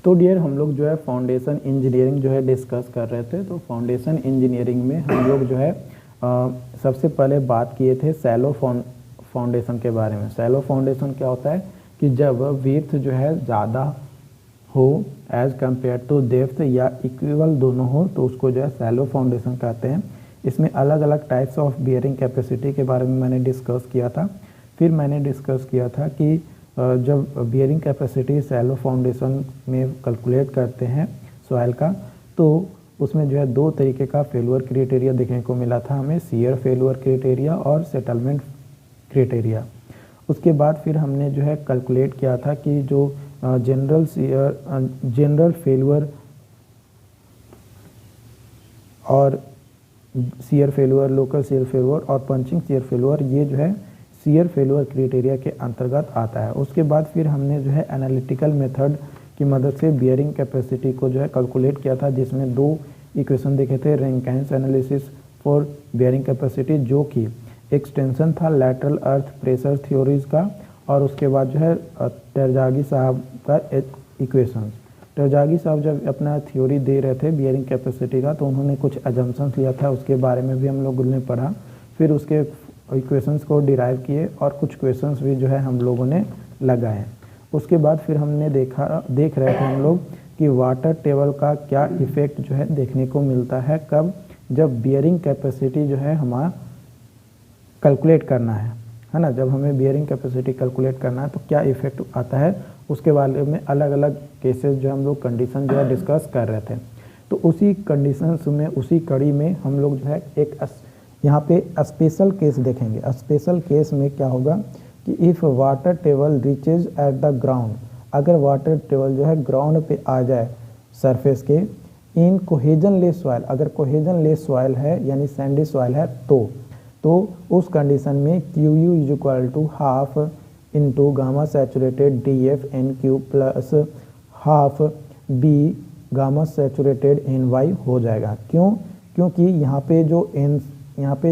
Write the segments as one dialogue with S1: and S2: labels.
S1: तो डियर हम लोग जो है फाउंडेशन इंजीनियरिंग जो है डिस्कस कर रहे थे। तो फाउंडेशन इंजीनियरिंग में हम लोग जो है सबसे पहले बात किए थे सैलो फाउंडेशन के बारे में। सैलो फाउंडेशन क्या होता है कि जब विड्थ जो है ज़्यादा हो एज कम्पेयर टू डेप्थ या इक्वल दोनों हो तो उसको जो है सैलो फाउंडेशन कहते हैं। इसमें अलग अलग टाइप्स ऑफ बियरिंग कैपेसिटी के बारे में मैंने डिस्कस किया था। फिर मैंने डिस्कस किया था कि जब बियरिंग कैपेसिटी सैलो फाउंडेशन में कैलकुलेट करते हैं सॉइल का, तो उसमें जो है दो तरीके का फेलुअर क्राइटेरिया देखने को मिला था हमें, शियर फेलुअर क्राइटेरिया और सेटलमेंट क्राइटेरिया। उसके बाद फिर हमने जो है कैलकुलेट किया था कि जो जनरल फेलुअर और shear failure, local shear failure और पंचिंग शियर फेलुअर, ये जो है शियर फेलुअर क्राइटेरिया के अंतर्गत आता है। उसके बाद फिर हमने जो है एनालिटिकल मेथड की मदद से बियरिंग कैपेसिटी को जो है कैलकुलेट किया था, जिसमें दो इक्वेशन देखे थे, रैंकाइन्स एनालिसिस फॉर बियरिंग कैपेसिटी, जो कि एक्सटेंशन था लैटरल अर्थ प्रेशर थ्योरीज का, और उसके बाद जो है टरजागी साहब का इक्वेशन। टरजागी साहब जब अपना थ्योरी दे रहे थे बियरिंग कैपेसिटी का, तो उन्होंने कुछ अजम्पशंस लिया था, उसके बारे में भी हम लोगों ने पढ़ा। फिर उसके इक्वेशंस को डिराइव किए और कुछ क्वेश्चंस भी जो है हम लोगों ने लगाए। उसके बाद फिर हमने देख रहे थे हम लोग कि वाटर टेबल का क्या इफ़ेक्ट जो है देखने को मिलता है, कब, जब बियरिंग कैपेसिटी जो है हमारा कैलकुलेट करना है ना। जब हमें बियरिंग कैपेसिटी कैलकुलेट करना है तो क्या इफ़ेक्ट आता है, उसके बारे में अलग अलग केसेस जो हम लोग कंडीशन जो है डिस्कस कर रहे थे। तो उसी कंडीशंस में, उसी कड़ी में हम लोग जो है एक यहाँ पे स्पेशल केस देखेंगे। स्पेशल केस में क्या होगा कि if water table reaches at the ground, अगर वाटर टेबल जो है ग्राउंड पे आ जाए सरफेस के, इन कोहेजन लेस सॉइल, अगर कोहेजन लेस सॉइल है यानी सैंडी सॉइल है तो उस कंडीशन में QU is equal to half into gamma saturated DF NQ plus half B gamma saturated NY हो जाएगा। क्यों? क्योंकि यहाँ पे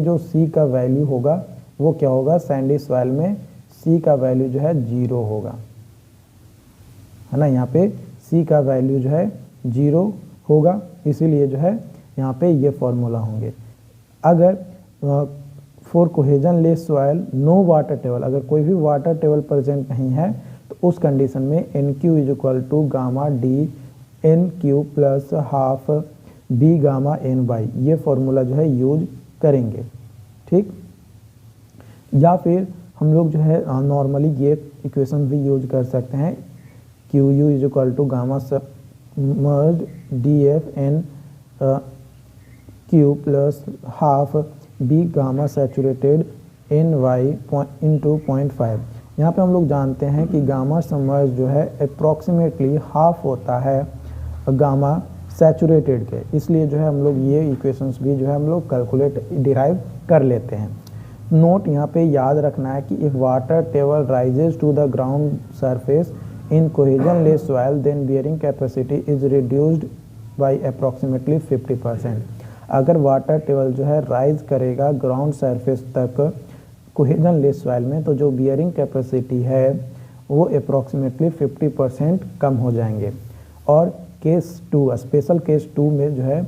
S1: जो C का वैल्यू होगा वो क्या होगा, सैंडी सॉइल में C का वैल्यू जो है 0 होगा, है ना। यहाँ पे C का वैल्यू जो है 0 होगा, इसीलिए जो है यहाँ पे ये फॉर्मूला होंगे। अगर for cohesionless soil no water table, अगर कोई भी वाटर टेबल प्रेजेंट नहीं है तो उस कंडीशन में NQ is equal to gamma D NQ plus half B gamma NY, ये फॉर्मूला जो है यूज करेंगे, ठीक। या फिर हम लोग जो है नॉर्मली ये इक्वेशन भी यूज कर सकते हैं, QU is equal to gamma merge DF NQ plus half B gamma saturated NY into 0.5। यहाँ पे हम लोग जानते हैं कि गामा समर्ज जो है अप्रॉक्सीमेटली हाफ होता है गामा सैचुरेटेड के, इसलिए जो है हम लोग ये इक्वेशंस भी जो है हम लोग कैलकुलेट डिराइव कर लेते हैं। नोट यहाँ पे याद रखना है कि if water table rises to the ground surface in cohesionless soil then bearing capacity is reduced by approximately 50%। अगर वाटर टेबल जो है राइज करेगा ग्राउंड सरफेस तक कोहेजन लेस सॉइल में, तो जो बियरिंग कैपेसिटी है वो अप्रॉक्सीमेटली 50% कम हो जाएंगे। और केस 2, स्पेशल केस 2 में जो है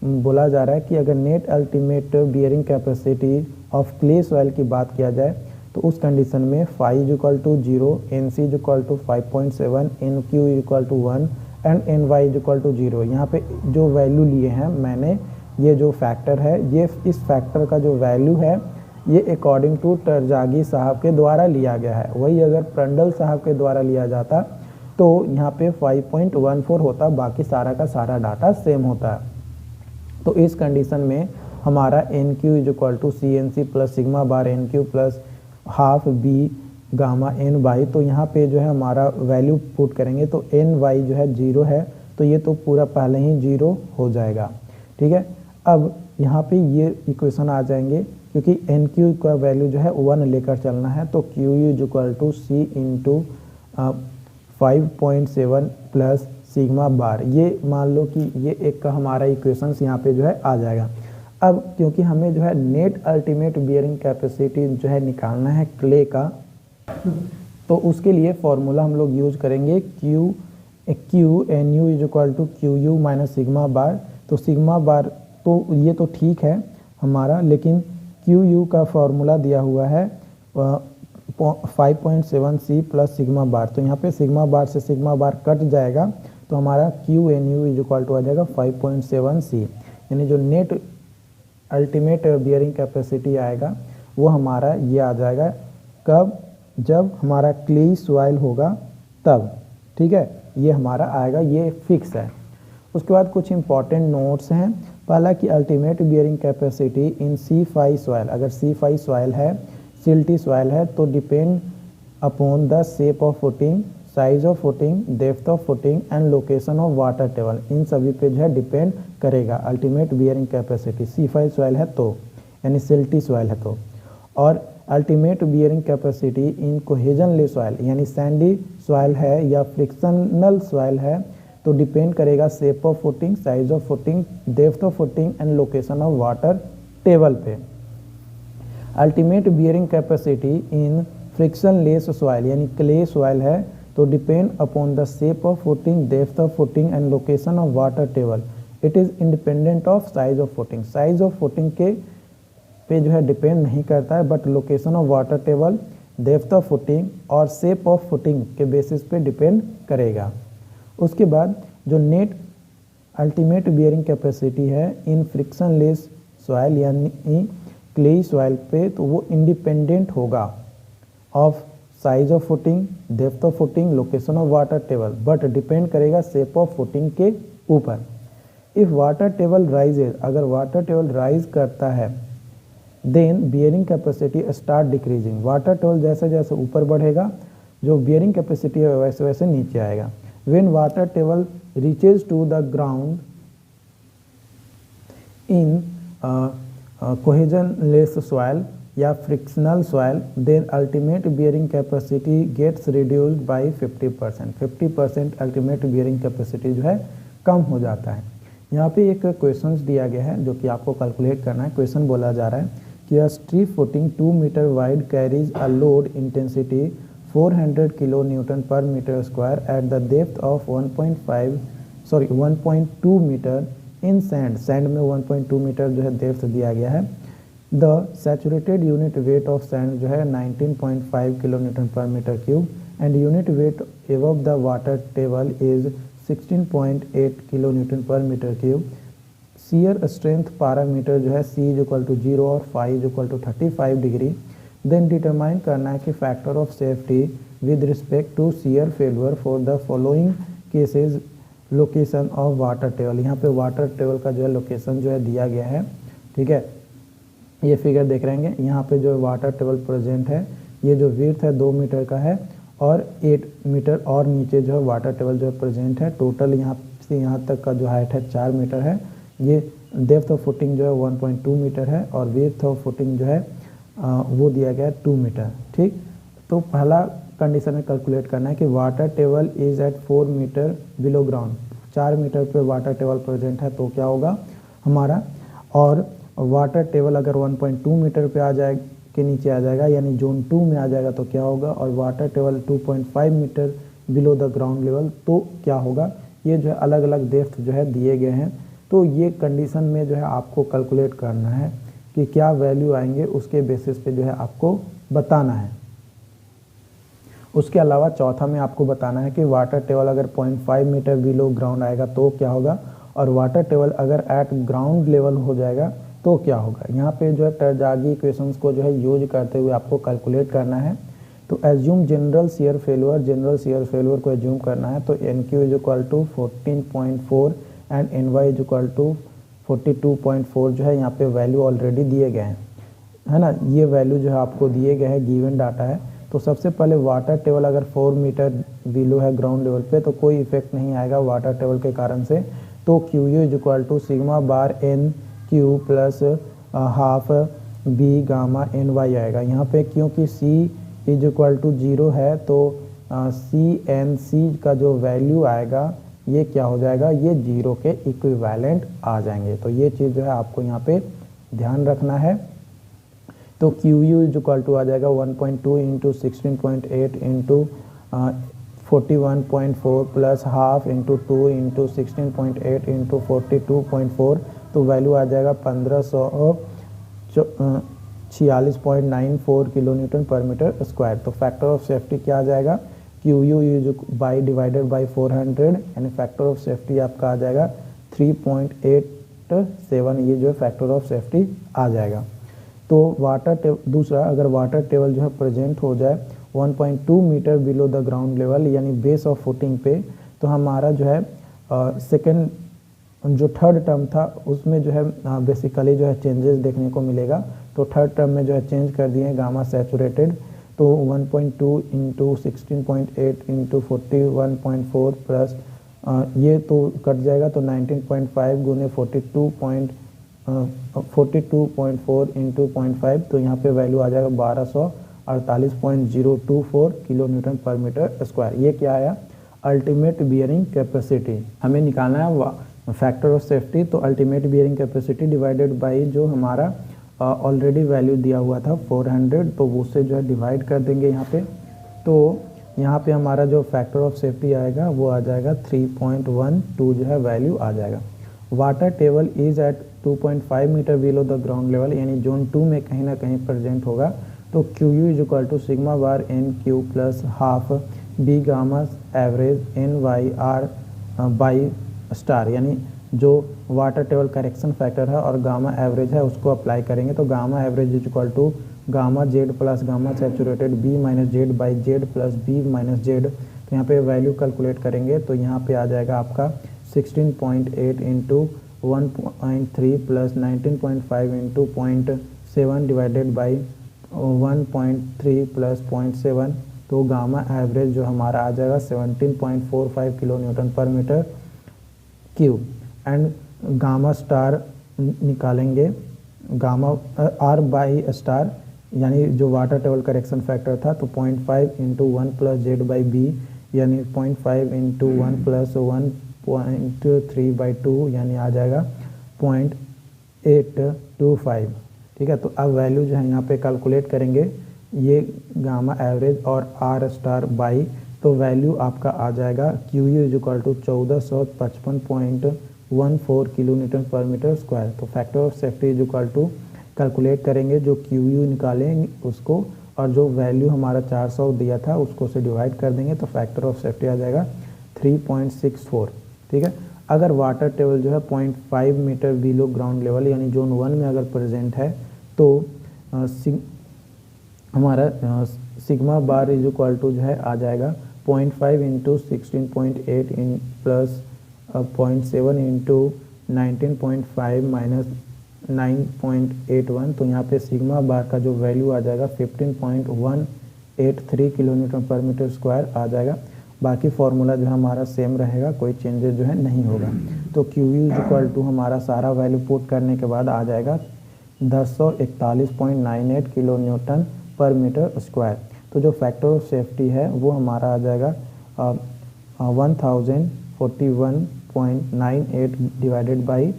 S1: बोला जा रहा है कि अगर net ultimate bearing capacity of clay soil की बात किया जाए तो उस कंडीशन में phi is equal to 0, NC is equal to 5.7, NQ is equal to 1 and NY is equal to 0। यहाँ पे जो वैल्यू लिए हैं मैंने, ये जो फैक्टर है, ये इस फैक्टर का जो वैल्यू है ये अकॉर्डिंग टू टरजागी साहब के द्वारा लिया गया है। वही अगर प्रंडल साहब के द्वारा लिया जाता तो यहाँ पे 5.14 होता, बाकी सारा का सारा डाटा सेम होता है। तो इस कंडीशन में हमारा NQ is equal to CNC plus sigma bar NQ plus half B gamma NY, तो यहाँ पे जो है हमारा वैल्यू पुट करेंगे तो NY जो है 0 है, तो ये तो पूरा पहले ही 0 हो जाएगा, ठीक है। अब यहाँ पे ये इक्वेशन आ जाएंगे, क्योंकि NQ का वैल्यू जो है 1 लेकर चलना है, तो QU is equal to C into 5.7 plus sigma bar, ये मान लो कि ये एक का हमारा इक्वेशंस यहाँ पे जो है आ जाएगा। अब क्योंकि हमें जो है नेट अल्टीमेट बियरिंग कैपेसिटी जो है निकालना है क्ले का, तो उसके लिए फॉर्मूला हम लोग यूज करेंगे Q N U is equal to Q U minus sigma bar. तो सिग्मा बार तो ये तो ठीक है हमारा, लेकिन क्यू यू का फॉर्मूला दिया हुआ है 5.7 सी प्लस सिग्मा बार। तो यहाँ पे सिग्मा बार से सिग्मा बार कट जाएगा, तो हमारा Q N U is equal to आ जाएगा 5.7 सी। यानी जो नेट अल्टीमेट बियरिंग कैपेसिटी आएगा वो हमारा ये आ जाएगा कब, जब हमारा क्ले सॉइल होगा तब, ठीक है, ये हमारा आएगा, ये फिक्स है। उसके बाद कुछ इंपॉर्टेंट नोट्स हैं। पहला कि ultimate bearing capacity in C5 soil, अगर C5 सॉइल है, सिल्टी सॉइल है, तो depend upon the shape of footing, size of footing, depth of footing and location of water table, इन सभी पे जो है डिपेंड करेगा ultimate bearing capacity. C5 soil है तो, यानी सिल्टी सॉइल है तो। और ultimate bearing capacity in cohesionless soil, यानी सैंडी सॉइल है या फ्रिक्शनल सॉइल है, तो डिपेंड करेगा shape of footing, size of footing, depth of footing and location of water table पे। Ultimate bearing capacity in frictionless soil यानी clay soil है, तो depend upon the shape of footing, depth of footing and location of water table. It is independent of size of footing, size of footing के पे जो है depend नहीं करता है, but location of water table, depth of footing और shape of footing के basis पे डिपेंड करेगा। उसके बाद जो नेट अल्टीमेट बियरिंग कैपेसिटी है इन फ्रिक्शनलेस सॉइल यानी क्ले सॉइल पे, तो वो इंडिपेंडेंट होगा of size of footing, depth of footing, location of water table, but depend करेगा शेप ऑफ फुटिंग के ऊपर। इफ वाटर टेबल राइजेज, अगर वाटर टेबल राइज करता है, then bearing capacity start decreasing, water table जैसे जैसे ऊपर बढ़ेगा जो बियरिंग कैपेसिटी है वैसे वैसे नीचे आएगा। When water table reaches to the ground in cohesionless soil या frictional soil, then ultimate bearing capacity gets reduced by 50%। 50% ultimate bearing capacity जो है कम हो जाता है। यहाँ पे एक क्वेश्चन दिया गया है जो कि आपको कैलकुलेट करना है। क्वेश्चन बोला जा रहा है कि a strip footing 2 meter wide carries a load intensity 400 kilonewton per meter square at the depth of 1.2 meter in sand। Sand में 1.2 मीटर जो है डेप्थ दिया गया है। The saturated unit weight of sand जो है 19.5 kilonewton per metre cube and unit weight above the water table is 16.8 kilonewton per metre cube. Shear strength parameter जो है C इक्वल टू 0 और phi equal to 35 degree. Then determine करना है कि factor of safety with respect to shear failure for the following cases, location of water table. यहाँ पे water table का जो है लोकेशन जो है दिया गया है, ठीक है, ये फिगर देख रहे हैं। यहाँ पे जो वाटर टेबल प्रेजेंट है, ये जो विड्थ है 2 मीटर का है और 8 मीटर और नीचे जो है वाटर टेबल जो है प्रेजेंट है। टोटल यहाँ से यहाँ तक का जो हाइट है 4 मीटर है। ये डेप्थ ऑफ फुटिंग जो है 1.2 मीटर है और विड्थ ऑफ फुटिंग जो है वो दिया गया है 2 मीटर, ठीक। तो पहला कंडीशन में कैलकुलेट करना है कि water table is at 4 metre below ground, 4 metre पे वाटर टेबल प्रेजेंट है तो क्या होगा हमारा, और वाटर टेबल अगर 1.2 मीटर पे आ जाए के नीचे आ जाएगा यानी जोन 2 में आ जाएगा तो क्या होगा, और water table 2.5 metre below the ground level तो क्या होगा। ये जो है अलग अलग डेप्थ जो है दिए गए हैं। तो ये कंडीशन में जो है आपको कैलकुलेट करना है कि क्या वैल्यू आएंगे, उसके बेसिस पे जो है आपको बताना है। उसके अलावा चौथा में आपको बताना है कि वाटर टेबल अगर 0.5 मीटर बिलो ग्राउंड आएगा तो क्या होगा, और वाटर टेबल अगर एट ग्राउंड लेवल हो जाएगा तो क्या होगा। यहाँ पे जो है टरजागी इक्वेशंस को जो है यूज करते हुए आपको कैलकुलेट करना है। तो assume general shear failure, general shear failure को एज्यूम करना है। तो NQ is equal to 14.4 and NY is equal to 42.4 जो है यहाँ पे वैल्यू ऑलरेडी दिए गए हैं, है ना। ये वैल्यू जो है आपको दिए गए हैं, गिवन डाटा है। तो सबसे पहले वाटर टेबल अगर 4 मीटर बिलो है ग्राउंड लेवल पे तो कोई इफेक्ट नहीं आएगा वाटर टेबल के कारण से। तो QU is equal to sigma bar NQ plus half B gamma NY आएगा। यहाँ पे क्योंकि C इज इक्वल टू 0 है तो CNC का जो वैल्यू आएगा ये क्या हो जाएगा, ये 0 के इक्विवेलेंट आ जाएंगे। तो ये चीज़ जो है आपको यहाँ पे ध्यान रखना है। तो QU इज इक्वल टू आ जाएगा 1.2 into 16.8 into 41.4 plus half into 2 into 16.8 into 42.4, तो वैल्यू आ जाएगा 1546.94 किलो न्यूटन पर मीटर स्क्वायर। तो फैक्टर ऑफ सेफ्टी क्या आ जाएगा, Q you by divided by 400, यानी फैक्टर ऑफ सेफ्टी आपका आ जाएगा 3.87, ये जो है फैक्टर ऑफ सेफ्टी आ जाएगा। तो दूसरा, अगर वाटर टेबल जो है प्रेजेंट हो जाए 1.2 metre below the ground level, यानी बेस ऑफ फुटिंग पे, तो हमारा जो है सेकेंड जो थर्ड टर्म था उसमें जो है बेसिकली जो है चेंजेस देखने को मिलेगा। तो थर्ड टर्म में जो है चेंज कर दिए गामा सैचुरेटेड, तो 1.2 इंटू 16.8 इंटू 41.4 प्लस ये तो कट जाएगा, तो 19.5 गुने 42.4 इंटू 0.5, तो यहाँ पे वैल्यू आ जाएगा 1248.024 किलो न्यूटन पर मीटर स्क्वायर। ये क्या आया, अल्टीमेट बियरिंग कैपेसिटी। हमें निकालना है फैक्टर ऑफ सेफ्टी, तो ultimate bearing capacity divided by जो हमारा ऑलरेडी वैल्यू दिया हुआ था 400, तो उससे जो है डिवाइड कर देंगे यहाँ पे। तो यहाँ पे हमारा जो फैक्टर ऑफ सेफ्टी आएगा वो आ जाएगा 3.12 जो है वैल्यू आ जाएगा। Water table is at 2.5 metre below the ground level, यानी जोन 2 में कहीं ना कहीं प्रेजेंट होगा। तो Q U is equal to sigma bar N Q plus half B gamma average N Y R by star, यानी जो वाटर टेबल करेक्शन फैक्टर है और गामा एवरेज है उसको अप्लाई करेंगे। तो gamma average is equal to gamma Z plus gamma saturated B minus Z by Z plus B minus Z. तो यहाँ पे वैल्यू कैलकुलेट करेंगे तो यहाँ पे आ जाएगा आपका 16.8 into 1.3 plus 19.5 into 0.7 divided by 1.3 plus 0.7, तो गामा एवरेज जो हमारा आ जाएगा 17.45 किलो न्यूटन पर metre cube. And gamma star निकालेंगे, गामा आर बाई स्टार, यानी जो वाटर टेबल करेक्शन फैक्टर था, तो 0.5 into 1 plus Z by B, यानी 0.5 इंटू 1 प्लस 1.3 बाई 2, यानी आ जाएगा 0.825। ठीक है, तो अब वैल्यू जो है यहाँ पे कैलकुलेट करेंगे ये गामा एवरेज और आर स्टार बाई, तो वैल्यू आपका आ जाएगा Q U is equal to 1455.14 kilonewton पर मीटर स्क्वायर। तो factor of safety is equal to calculate करेंगे जो क्यू यू निकालेंगे उसको, और जो वैल्यू हमारा 400 दिया था उसको से डिवाइड कर देंगे, तो फैक्टर ऑफ सेफ्टी आ जाएगा 3.64। ठीक है, अगर वाटर टेबल जो है 0.5 मीटर बिलो ग्राउंड लेवल यानी जोन 1 में अगर प्रेजेंट है, तो हमारा sigma bar is equal to जो है आ जाएगा 0.5 into 16.8 in plus 0.7 into 19.5 minus 9.81, तो यहाँ पे सिग्मा बार का जो वैल्यू आ जाएगा 15.183 किलो न्यूटन पर मीटर स्क्वायर आ जाएगा। बाकी फार्मूला जो है हमारा सेम रहेगा, कोई चेंजेस जो है नहीं होगा। तो Q U is equal to हमारा सारा वैल्यू पुट करने के बाद आ जाएगा 1041.98 किलो न्यूटन पर मीटर स्क्वायर। तो जो फैक्टर ऑफ सेफ्टी है वो हमारा आ जाएगा 1041.98 डिवाइडेड बाई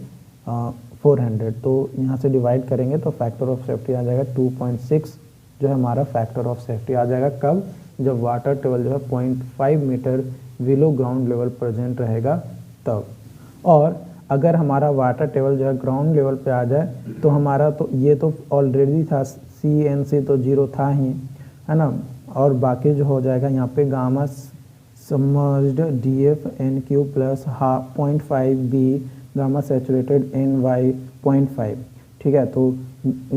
S1: 400, तो यहाँ से डिवाइड करेंगे तो फैक्टर ऑफ सेफ्टी आ जाएगा 2.6 जो है हमारा फैक्टर ऑफ सेफ्टी आ जाएगा। कब, जब वाटर टेबल जो है 0.5 metre below ground level present रहेगा तब। और अगर हमारा वाटर टेबल जो है ग्राउंड लेवल पे आ जाए तो हमारा तो ये तो ऑलरेडी था, CNC तो 0 था ही, है ना, और बाकी जो हो जाएगा यहाँ पे gamma submerged DF NQ plus 0.5 B gamma saturated NY 0.5। ठीक है, तो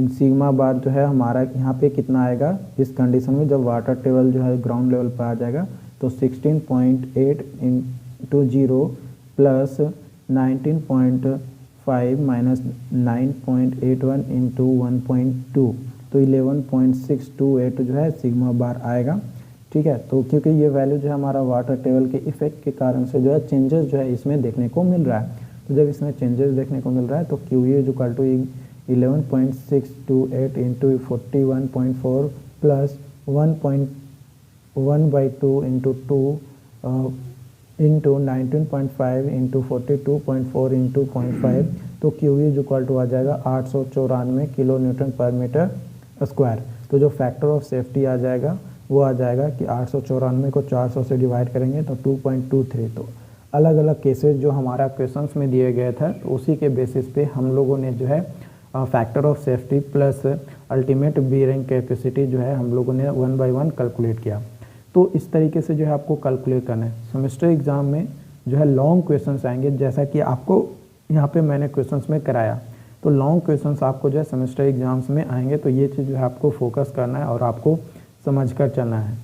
S1: सिग्मा बार जो है हमारा यहाँ पे कितना आएगा इस कंडीशन में, जब वाटर टेबल जो है ग्राउंड लेवल पर आ जाएगा, तो 16.8 इंटू 0 प्लस 19.5 माइनस 9.81 इंटू 1.2, तो 11.628 जो है सिग्मा बार आएगा। ठीक है, तो क्योंकि ये वैल्यू जो है हमारा वाटर टेबल के इफेक्ट के कारण से जो है चेंजेस जो है इसमें देखने को मिल रहा है। तो जब इसमें चेंजेस देखने को मिल रहा है तो Q U is equal to 11.628 into 41.4 plus 1.1/2 into 2 into 19.5 into 42.4 into 0.5, तो क्यू इज इक्वल टू आ जाएगा 894 किलो न्यूटन पर मीटर स्क्वायर। तो जो फैक्टर ऑफ सेफ्टी आ जाएगा वो आ जाएगा कि 894 को 400 से डिवाइड करेंगे तो 2.23। तो अलग अलग केसेस जो हमारा क्वेश्चंस में दिए गए थे तो उसी के बेसिस पे हम लोगों ने जो है factor of safety plus ultimate bearing capacity जो है हम लोगों ने 1 बाय 1 कैलकुलेट किया। तो इस तरीके से जो है आपको कैलकुलेट करना है। सेमेस्टर एग्ज़ाम में जो है लॉन्ग क्वेश्चंस आएंगे, जैसा कि आपको यहाँ पे मैंने क्वेश्चंस में कराया। तो लॉन्ग क्वेश्चंस आपको जो है सेमेस्टर एग्जाम्स में आएंगे, तो ये चीज़ जो है आपको फोकस करना है और आपको समझ कर चलना है।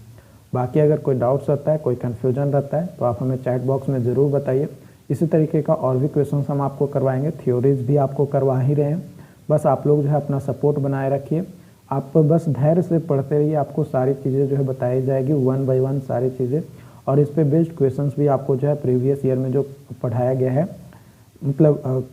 S1: बाकी अगर कोई डाउट्स रहता है, कोई कन्फ्यूजन रहता है तो आप हमें चैट बॉक्स में ज़रूर बताइए। इसी तरीके का और भी क्वेश्चंस हम आपको करवाएंगे, थ्योरीज भी आपको करवा ही रहे हैं। बस आप लोग जो है अपना सपोर्ट बनाए रखिए, आप बस धैर्य से पढ़ते रहिए, आपको सारी चीज़ें जो है बताई जाएगी 1 बाय 1 सारी चीज़ें। और इस पे बेस्ड क्वेश्चंस भी आपको जो है प्रीवियस ईयर में जो पढ़ाया गया है, मतलब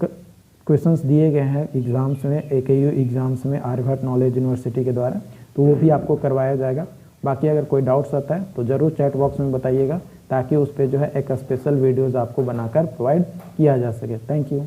S1: क्वेश्चंस दिए गए हैं एग्ज़ाम्स में, AKU एग्ज़ाम्स में आर्यभट्ट नॉलेज यूनिवर्सिटी के द्वारा, तो वो भी आपको करवाया जाएगा। बाकी अगर कोई डाउट्स आता है तो ज़रूर चैट बॉक्स में बताइएगा, ताकि उस पर जो है एक स्पेशल वीडियोज़ आपको बनाकर प्रोवाइड किया जा सके। Thank you.